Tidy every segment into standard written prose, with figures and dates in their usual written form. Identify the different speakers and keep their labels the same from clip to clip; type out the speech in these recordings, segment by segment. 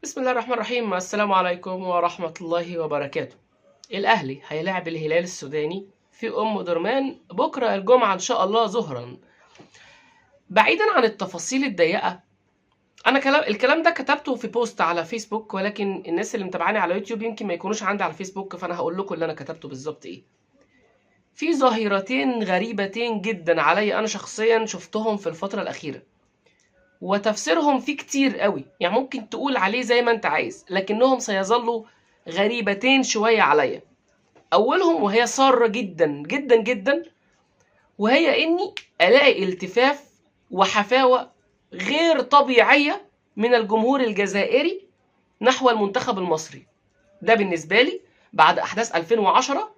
Speaker 1: بسم الله الرحمن الرحيم. السلام عليكم ورحمة الله وبركاته. الأهلي هيلاعب الهلال السوداني في أم درمان بكرة الجمعة إن شاء الله ظهرا. بعيدا عن التفاصيل الضيقة، أنا الكلام ده كتبته في بوست على فيسبوك، ولكن الناس اللي متابعاني على يوتيوب يمكن ما يكونوش عندي على فيسبوك، فأنا هقول لكم اللي أنا كتبته بالظبط إيه. في ظاهرتين غريبتين جدا علي أنا شخصيا شفتهم في الفترة الأخيرة، وتفسيرهم فيه كتير قوي، يعني ممكن تقول عليه زي ما انت عايز، لكنهم سيظلوا غريبتين شوية عليا. أولهم وهي سارة جدا جدا جدا، وهي إني ألاقي التفاف وحفاوة غير طبيعية من الجمهور الجزائري نحو المنتخب المصري. ده بالنسبة لي بعد أحداث 2010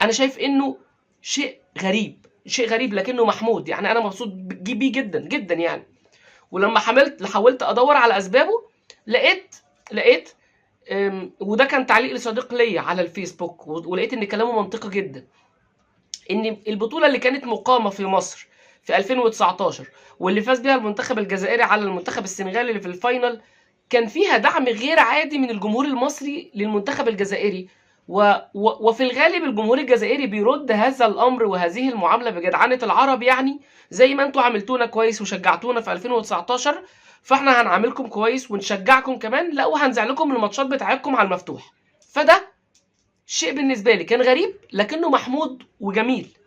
Speaker 1: أنا شايف إنه شيء غريب، شيء غريب لكنه محمود، يعني أنا مبسوط بيه جدا جدا يعني. ولما حاولت ادور على اسبابه، لقيت وده كان تعليق لصديق ليا على الفيسبوك، ولقيت ان كلامه منطقي جدا. ان البطوله اللي كانت مقامه في مصر في 2019 واللي فاز بيها المنتخب الجزائري على المنتخب السنغالي اللي في الفاينل، كان فيها دعم غير عادي من الجمهور المصري للمنتخب الجزائري. وفي الغالب الجمهور الجزائري بيرد هذا الامر وهذه المعامله بجدعنه العرب، يعني زي ما انتوا عملتونا كويس وشجعتونا في 2019، فاحنا هنعاملكم كويس ونشجعكم كمان، لا وهنزع لكم الماتشات بتاعتكم على المفتوح. فده شيء بالنسبه لي كان غريب لكنه محمود وجميل.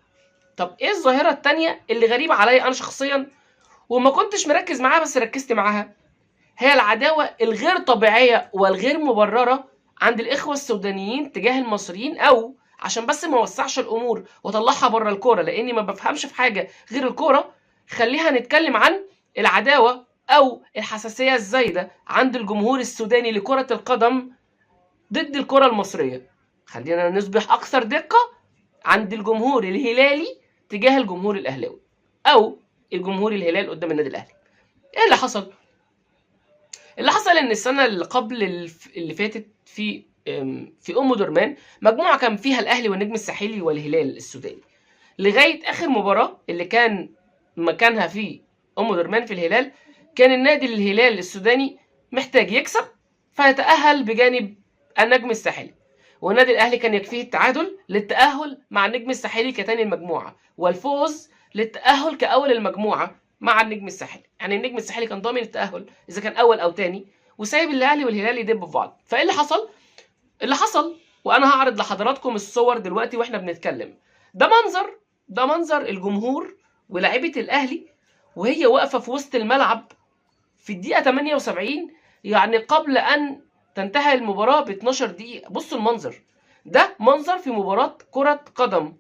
Speaker 1: طب ايه الظاهره التانية اللي غريبه عليا انا شخصيا وما كنتش مركز معاها بس ركزت معاها؟ هي العداوة الغير طبيعية والغير مبررة عند الإخوة السودانيين تجاه المصريين، أو عشان بس ما وسعش الأمور وطلعها بره الكورة لأني ما بفهمش في حاجة غير الكورة، خليها نتكلم عن العداوة أو الحساسية الزايدة عند الجمهور السوداني لكرة القدم ضد الكرة المصرية. خلينا نصبح أكثر دقة عند الجمهور الهلالي تجاه الجمهور الأهلاوي، أو الجمهور الهلال قدام النادي الأهلي. إيه اللي حصل؟ اللي حصل ان السنه اللي قبل اللي فاتت في ام درمان مجموعه كان فيها الاهلي والنجم الساحلي والهلال السوداني، لغايه اخر مباراه اللي كان مكانها في ام درمان في الهلال. كان النادي الهلال السوداني محتاج يكسب فيتاهل بجانب النجم الساحلي، والنادي الاهلي كان يكفيه التعادل للتاهل مع النجم الساحلي كتاني المجموعه، والفوز للتاهل كاول المجموعه مع النجم الساحلي. يعني النجم الساحلي كان ضامن التاهل اذا كان اول او تاني، وسايب الاهلي والهلال يدبوا في بعض. فايه اللي حصل؟ اللي حصل وانا هعرض لحضراتكم الصور دلوقتي واحنا بنتكلم. ده منظر الجمهور ولاعيبه الاهلي وهي واقفه في وسط الملعب في الدقيقه 78، يعني قبل ان تنتهي المباراه ب 12 دقيقه. بصوا المنظر ده، منظر في مباراه كره قدم.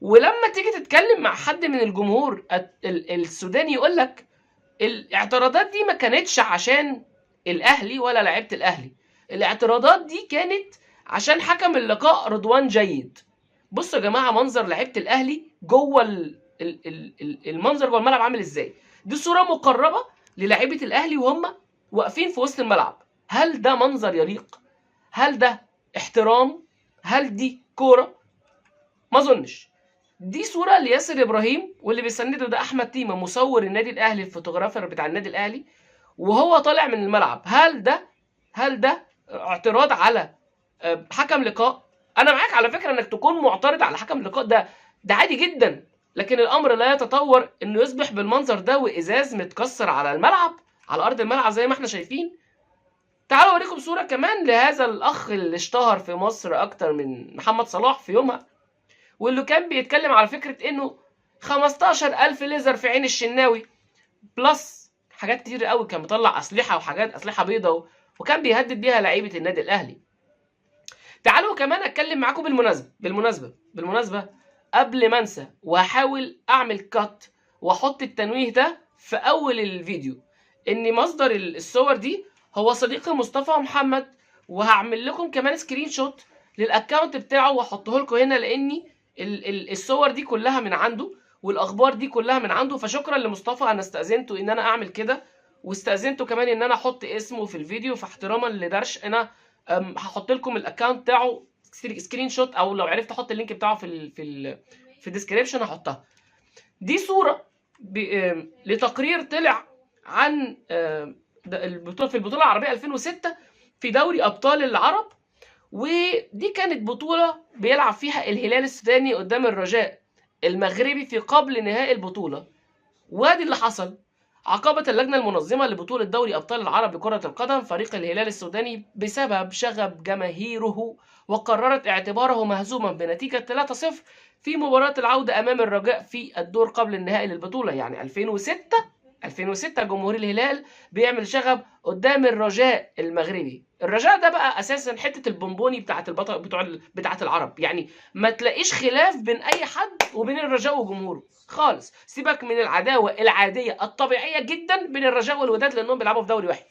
Speaker 1: ولما تيجي تتكلم مع حد من الجمهور السوداني يقول لك الاعتراضات دي ما كانتش عشان الاهلي ولا لعيبه الاهلي، الاعتراضات دي كانت عشان حكم اللقاء رضوان جيد. بصوا يا جماعه منظر لعيبه الاهلي جوه المنظر جوه الملعب عامل ازاي. دي صوره مقربه للاعيبه الاهلي وهم واقفين في وسط الملعب. هل ده منظر يليق؟ هل ده احترام؟ هل دي كوره؟ ما اظنش. دي صوره لياسر ابراهيم، واللي بيسنده ده احمد تيمه مصور النادي الاهلي، الفوتوغرافر بتاع النادي الاهلي، وهو طالع من الملعب. هل ده اعتراض على حكم لقاء؟ انا معاك على فكره انك تكون معترض على حكم لقاء، ده عادي جدا، لكن الامر لا يتطور انه يصبح بالمنظر ده وازاز متكسر على الملعب، على ارض الملعب زي ما احنا شايفين. تعالوا اوريكم صوره كمان لهذا الاخ اللي اشتهر في مصر اكتر من محمد صلاح في يومها، واللي كان بيتكلم على فكره انه 15,000 ليزر في عين الشناوي بلس حاجات كتير قوي، كان مطلع اسلحه وحاجات اسلحه بيضاء وكان بيهدد بيها لعيبه النادي الاهلي. تعالوا كمان اتكلم معاكم بالمناسبه قبل ما انسى، وهحاول اعمل كات واحط التنويه ده في اول الفيديو، ان مصدر الصور دي هو صديقي مصطفى محمد، وهعمل لكم كمان سكرين شوت للاكونت بتاعه واحطه لكم هنا، لاني الصور دي كلها من عنده والاخبار دي كلها من عنده. فشكرا لمصطفى، انا استاذنته ان انا اعمل كده، واستاذنته كمان ان انا احط اسمه في الفيديو، فاحتراما لدرش انا هحط لكم الاكونت بتاعه سكرين شوت، او لو عرفت احط اللينك بتاعه في الديسكريبشن هحطها. دي صوره لتقرير طلع عن في البطوله العربيه 2006 في دوري ابطال العرب، ودي كانت بطوله بيلعب فيها الهلال السوداني قدام الرجاء المغربي في قبل نهائي البطوله. وادي اللي حصل: عاقبت اللجنة المنظمة لبطولة دوري أبطال العرب لكرة القدم فريق الهلال السوداني بسبب شغب جماهيره، وقررت اعتباره مهزوما بنتيجة 3-0 في مباراة العودة أمام الرجاء في الدور قبل النهائي للبطولة. يعني 2006 جمهور الهلال بيعمل شغب قدام الرجاء المغربي. الرجاء ده بقى اساسا حته البونبوني بتاعت البطل بتاعت العرب، يعني ما تلاقيش خلاف بين اي حد وبين الرجاء وجمهوره خالص. سيبك من العداوه العاديه الطبيعيه جدا بين الرجاء والوداد لانهم بيلعبوا في دوري واحد،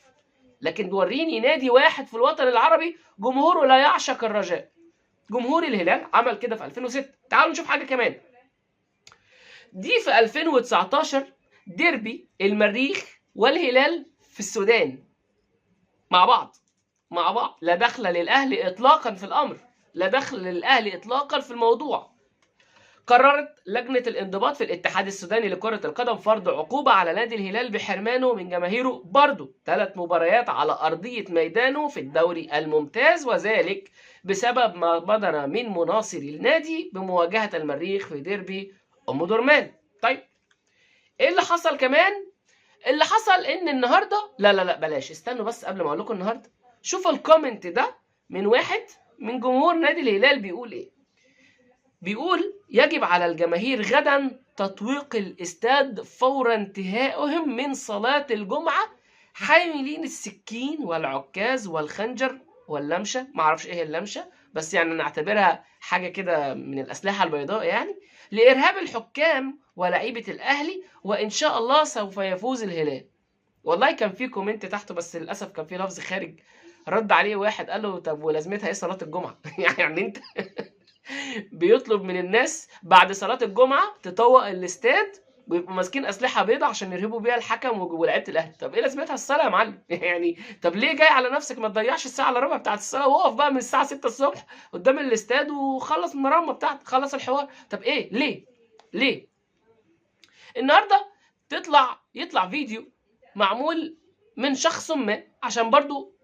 Speaker 1: لكن وريني نادي واحد في الوطن العربي جمهوره لا يعشق الرجاء. جمهور الهلال عمل كده في 2006. تعالوا نشوف حاجه كمان. دي في 2019 ديربي المريخ والهلال في السودان مع بعض، لا دخل للاهلي اطلاقا في الامر، لا دخل للاهلي اطلاقا في الموضوع. قررت لجنة الانضباط في الاتحاد السوداني لكرة القدم فرض عقوبة على نادي الهلال بحرمانه من جماهيره برضه 3 مباريات على أرضية ميدانه في الدوري الممتاز، وذلك بسبب ما بدر من مناصري النادي بمواجهة المريخ في ديربي أم درمان. طيب ايه اللي حصل كمان؟ اللي حصل ان النهارده لا بلاش، استنوا بس قبل ما اقول لكم النهارده. شوفوا الكومنت ده من واحد من جمهور نادي الهلال بيقول ايه. بيقول: يجب على الجماهير غدا تطويق الاستاد فور انتهائهم من صلاة الجمعة حاملين السكين والعكاز والخنجر واللمشة. معرفش ايه اللمشة، بس يعني نعتبرها حاجة كده من الأسلحة البيضاء يعني، لإرهاب الحكام ولاعيبة الأهلي، وإن شاء الله سوف يفوز الهلال. والله كان في كومنت تحته بس للأسف كان في لفظ خارج، رد عليه واحد قال له: طب ولازمتها ايه صلاة الجمعة؟ يعني انت بيطلب من الناس بعد صلاة الجمعة تطوق الاستاد ويبقوا ماسكين أسلحة بيضة عشان يرهبوا بيها الحكم ولاعيبة الأهلي. طب إيه لازمتها الصلاة يا معلم؟ يعني طب ليه جاي على نفسك؟ ما تضيعش الساعة إلا ربع بتاعت الصلاة وقف بقى من الساعة 6 الصبح قدام الاستاد وخلص المرمى بتاعتك، خلص الحوار. طب إيه؟ ليه؟ النهارده يطلع فيديو معمول من شخص ما، عشان برضو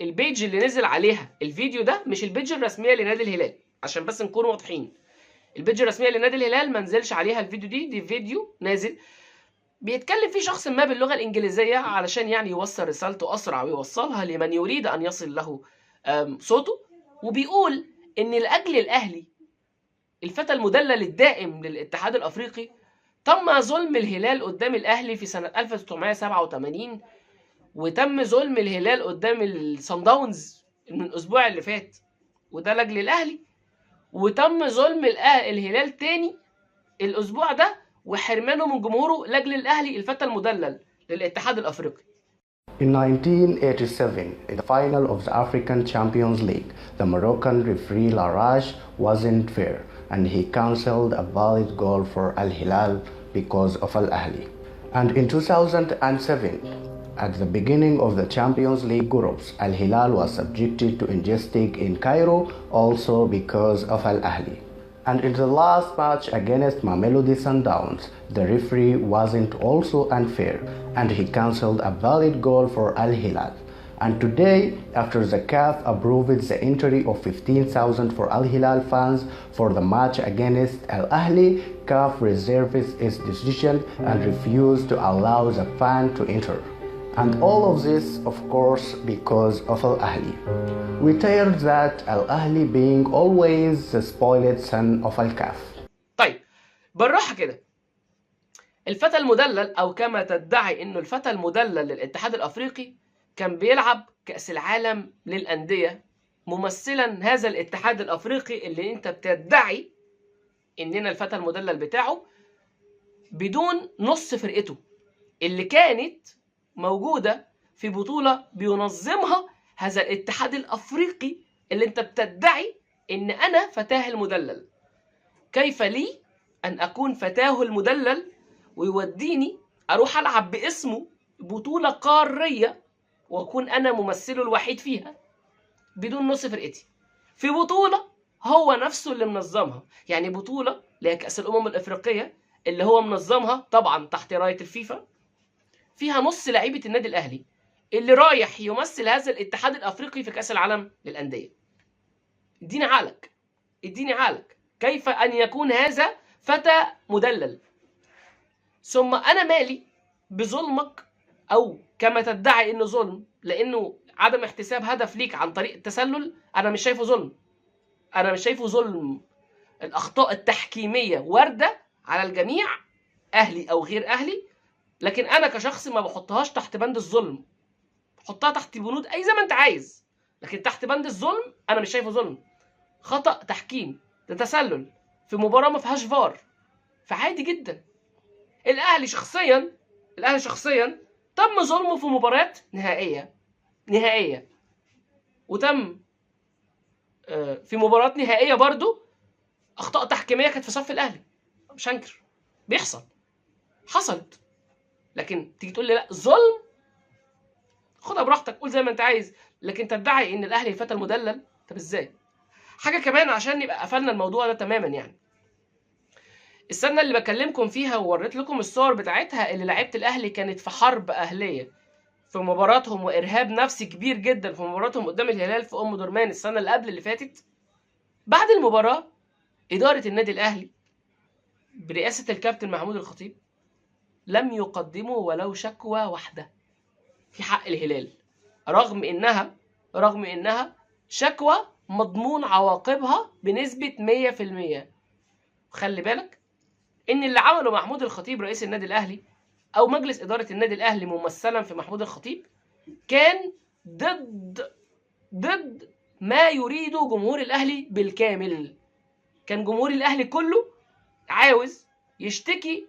Speaker 1: البيج اللي نزل عليها الفيديو ده مش البيج الرسمية لنادي الهلال، عشان بس نكون واضحين. البيج الرسميه لنادي الهلال ما نزلش عليها الفيديو. دي فيديو نازل بيتكلم فيه شخص ما باللغه الانجليزيه علشان يعني يوصل رسالته اسرع ويوصلها لمن يريد ان يصل له صوته. وبيقول ان لاجل الاهلي الفتى المدلل الدائم للاتحاد الافريقي تم ظلم الهلال قدام الاهلي في سنه 1987، وتم ظلم الهلال قدام الصن داونز من الاسبوع اللي فات، وده لاجل الاهلي. وتم ظلم الهلال تاني الاسبوع ده وحرمانه من جمهوره لاجل الاهلي الفتى المدلل للاتحاد الافريقي.
Speaker 2: In 1987, in the final of the African Champions League, the Moroccan referee Larache wasn't fair and he cancelled a valid goal for Al Hilal because of Al Ahly. And in 2007, at the beginning of the Champions League groups, Al Hilal was subjected to injustice in Cairo also because of Al Ahly. And in the last match against Mamelodi Sundowns, the referee wasn't also unfair and he cancelled a valid goal for Al Hilal. And today, after the CAF approved the entry of 15,000 for Al Hilal fans for the match against Al Ahly, CAF reserves its decision and refused to allow the fan to enter. And all of this, of course, because of Al Ahly. We tired that Al Ahly being always the spoiled son of Al CAF.
Speaker 1: طيب بالراحة كده، الفتى المدلل أو كما تدعي إنه الفتى المدلل للاتحاد الأفريقي كان بيلعب كأس العالم للأندية ممثلا هذا الاتحاد الأفريقي اللي أنت بتدعي إننا الفتى المدلل بتاعه بدون نص فرقته اللي كانت موجودة في بطولة بينظمها هذا الاتحاد الأفريقي اللي أنت بتدعي إن أنا فتاه المدلل. كيف لي أن أكون فتاه المدلل ويوديني أروح ألعب باسمه بطولة قارية وأكون أنا ممثله الوحيد فيها بدون نص فرقتي في بطولة هو نفسه اللي منظمها؟ يعني بطولة اللي هي كأس الأمم الأفريقية اللي هو منظمها طبعا تحت راية الفيفا، فيها نص لعيبة النادي الأهلي اللي رايح يمثل هذا الاتحاد الافريقي في كاس العالم للانديه. اديني عقلك، اديني عقلك، كيف ان يكون هذا فتى مدلل؟ ثم انا مالي بظلمك، او كما تدعي انه ظلم لانه عدم احتساب هدف ليك عن طريق التسلل. انا مش شايفه ظلم، انا مش شايفه ظلم. الاخطاء التحكيميه وارده على الجميع، اهلي او غير اهلي، لكن انا كشخص ما بحطهاش تحت بند الظلم. حطها تحت بنود اي زي ما انت عايز، لكن تحت بند الظلم انا مش شايفه ظلم. خطأ تحكيم، ده تسلل في مباراة ما فيهاش فار، فعادي جدا. الاهلي شخصيا تم ظلمه في مباريات نهائية، وتم في مباريات نهائية برضو اخطاء تحكيمية كانت في صف الاهلي، مش هنكر، بيحصل، حصلت. لكن تيجي تقول لي لا ظلم، خدها براحتك، قول زي ما انت عايز، لكن تدعي ان الاهلي الفتى المدلل، طب ازاي؟ حاجه كمان عشان نبقى قفلنا الموضوع ده تماما. يعني السنه اللي بكلمكم فيها ووريت لكم الصور بتاعتها اللي لعيبه الاهلي كانت في حرب اهليه في مباراتهم، وارهاب نفسي كبير جدا في مباراتهم قدام الهلال في درمان السنه اللي قبل اللي فاتت. بعد المباراه اداره النادي الاهلي برئاسه الكابتن محمود الخطيب لم يقدموا ولو شكوى واحده في حق الهلال، رغم انها شكوى مضمون عواقبها بنسبة 100%. وخلي بالك ان اللي عمله محمود الخطيب رئيس النادي الاهلي او مجلس ادارة النادي الاهلي ممثلا في محمود الخطيب كان ضد ما يريده جمهور الاهلي بالكامل. كان جمهور الاهلي كله عاوز يشتكي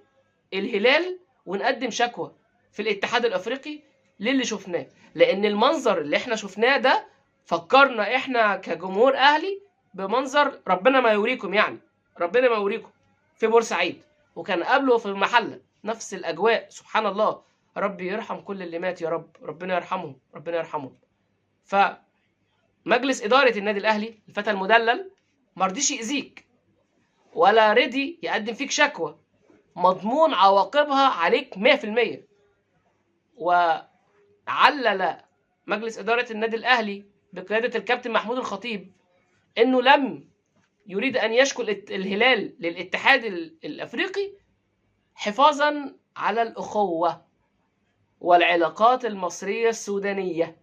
Speaker 1: الهلال ونقدم شكوى في الاتحاد الافريقي للي شفناه، لان المنظر اللي احنا شفناه ده فكرنا احنا كجمهور اهلي بمنظر ربنا ما يوريكم، يعني ربنا ما يوريكم في بورسعيد، وكان قبله في المحله نفس الاجواء. سبحان الله، ربي يرحم كل اللي مات يا رب، ربنا يرحمهم، ربنا يرحمهم. فمجلس اداره النادي الاهلي الفتى المدلل ما رضيش يأذيك ولا رضي يقدم فيك شكوى مضمون عواقبها عليك 100%. وعلل مجلس إدارة النادي الأهلي بقيادة الكابتن محمود الخطيب إنه لم يريد أن يشكو الهلال للاتحاد الأفريقي حفاظا على الأخوة والعلاقات المصرية السودانية.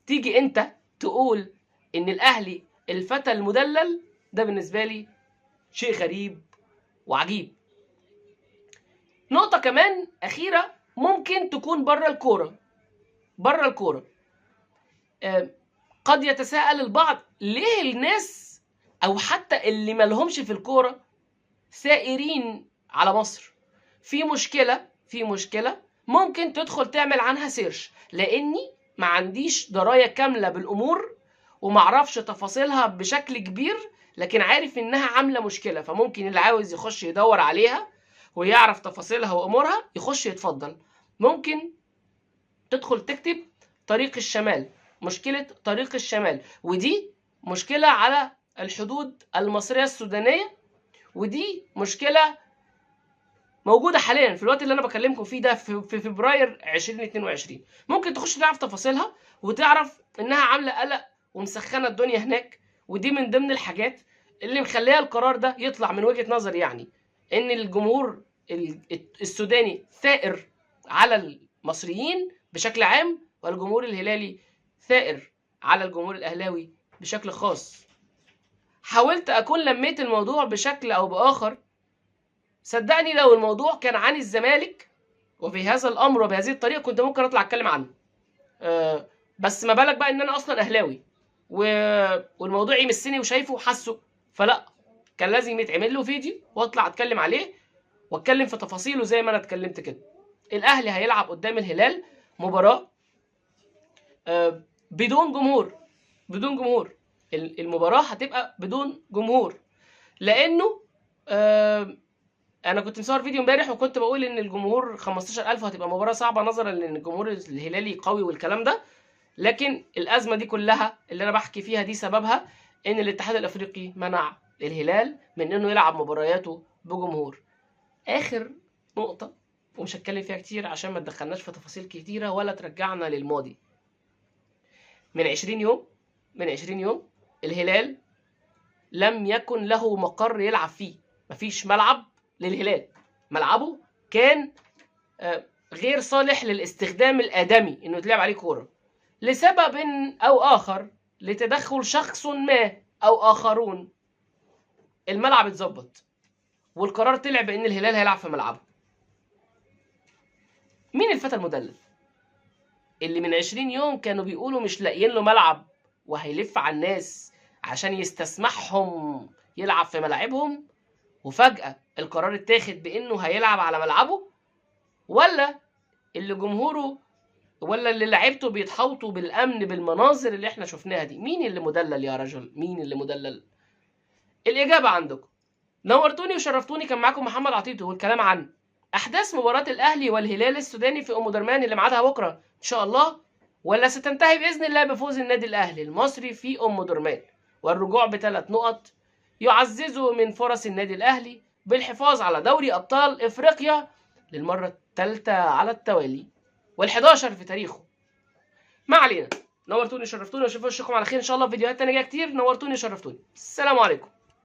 Speaker 1: تيجي أنت تقول إن الأهلي الفتى المدلل، ده بالنسبة لي شيء غريب وعجيب. نقطة كمان أخيرة ممكن تكون بره الكورة. قد يتساءل البعض ليه الناس أو حتى اللي مالهمش في الكورة ثائرين على مصر. في مشكلة ممكن تدخل تعمل عنها سيرش، لأني ما عنديش دراية كاملة بالأمور ومعرفش تفاصيلها بشكل كبير، لكن عارف إنها عاملة مشكلة، فممكن اللي عاوز يخش يدور عليها ويعرف تفاصيلها وأمورها يخش يتفضل. ممكن تدخل تكتب طريق الشمال، مشكلة طريق الشمال، ودي مشكلة على الحدود المصرية السودانية، ودي مشكلة موجودة حاليا في الوقت اللي أنا بكلمكم فيه ده في فبراير 2022. ممكن تخش تعرف تفاصيلها وتعرف إنها عاملة قلق ومسخنة الدنيا هناك، ودي من ضمن الحاجات اللي مخليها القرار ده يطلع من وجهة نظري، يعني إن الجمهور السوداني ثائر على المصريين بشكل عام، والجمهور الهلالي ثائر على الجمهور الأهلاوي بشكل خاص. حاولت أكون لميت الموضوع بشكل أو بآخر، صدقني لو الموضوع كان عن الزمالك وفي هذا الأمر وبهذه الطريقة كنت ممكن أطلع أتكلم عنه، بس ما بالك بقى إن أنا أصلا أهلاوي والموضوع يمسني وشايفه وحاسه، فلا كان لازم يتعمل له فيديو وأطلع أتكلم عليه وأتكلم في تفاصيله زي ما أنا اتكلمت كده. الأهلي هيلعب قدام الهلال مباراة بدون جمهور. المباراة هتبقى بدون جمهور، لأنه أنا كنت مصور فيديو امبارح وكنت بقول إن الجمهور 15,000 هتبقى مباراة صعبة نظرا لأن الجمهور الهلالي قوي والكلام ده، لكن الأزمة دي كلها اللي أنا بحكي فيها دي سببها إن الاتحاد الأفريقي منع الهلال من إنه يلعب مبارياته بجمهور. آخر نقطة ومش هتكلم فيها كتير عشان ما تدخلناش في تفاصيل كتيرة ولا ترجعنا للماضي. من 20 يوم الهلال لم يكن له مقر يلعب فيه، مفيش ملعب للهلال، ملعبه كان غير صالح للاستخدام الآدمي إنه يتلعب عليه كورة لسبب أو آخر، لتدخل شخص ما أو آخرون. الملعب اتظبط والقرار طلع بإن الهلال هيلعب في ملعبه. مين الفتى المدلل اللي من 20 يوم كانوا بيقولوا مش لاقيين له ملعب وهيلف على الناس عشان يستسمحهم يلعب في ملاعبهم، وفجأة القرار اتاخد بإنه هيلعب على ملعبه؟ ولا اللي جمهوره ولا اللي لعيبته بيتحوطوا بالأمن بالمناظر اللي احنا شفناها دي؟ مين اللي مدلل يا رجل؟ مين اللي مدلل؟ الإجابة عندكم. نورتوني وشرفتوني، كان معاكم محمد عطيتو والكلام عن أحداث مباراة الأهلي والهلال السوداني في أم درمان اللي ميعادها بكرة إن شاء الله، ولا ستنتهي بإذن الله بفوز النادي الأهلي المصري في أم درمان والرجوع ب3 نقط يعززوا من فرص النادي الأهلي بالحفاظ على دوري أبطال إفريقيا للمرة الثالثة على التوالي وال11 في تاريخه. ما علينا، نورتوني شرفتوني واشوفكم على خير ان شاء الله في فيديوهات تانية كتير. نورتوني شرفتوني، السلام عليكم.